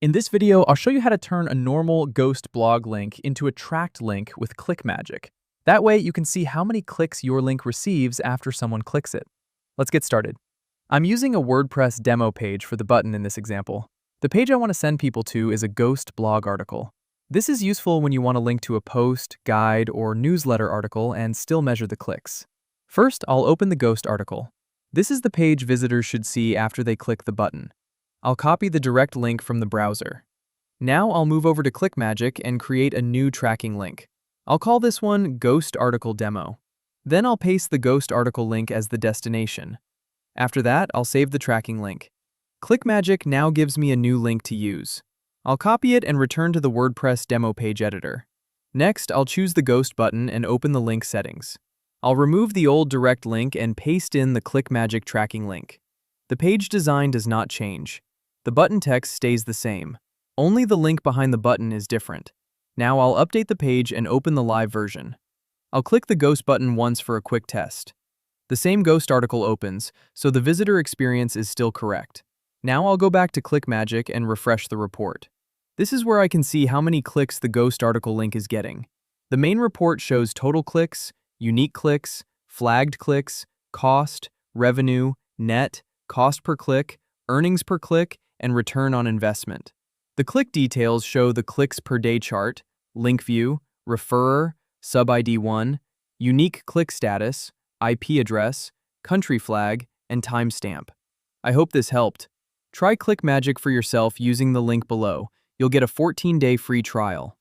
In this video, I'll show you how to turn a normal ghost blog link into a tracked link with ClickMagick. That way, you can see how many clicks your link receives after someone clicks it. Let's get started. I'm using a WordPress demo page for the button in this example. The page I want to send people to is a ghost blog article. This is useful when you want to link to a post, guide, or newsletter article and still measure the clicks. First, I'll open the ghost article. This is the page visitors should see after they click the button. I'll copy the direct link from the browser. Now I'll move over to ClickMagick and create a new tracking link. I'll call this one Ghost Article Demo. Then I'll paste the ghost article link as the destination. After that, I'll save the tracking link. ClickMagick now gives me a new link to use. I'll copy it and return to the WordPress demo page editor. Next, I'll choose the ghost button and open the link settings. I'll remove the old direct link and paste in the ClickMagick tracking link. The page design does not change. The button text stays the same. Only the link behind the button is different. Now I'll update the page and open the live version. I'll click the ghost button once for a quick test. The same ghost article opens, so the visitor experience is still correct. Now I'll go back to ClickMagick and refresh the report. This is where I can see how many clicks the ghost article link is getting. The main report shows total clicks, unique clicks, flagged clicks, cost, revenue, net, cost per click, earnings per click, and return on investment. The click details show the clicks per day chart, link view, referrer, sub-ID 1, unique click status, IP address, country flag, and timestamp. I hope this helped. Try ClickMagick for yourself using the link below. You'll get a 14-day free trial.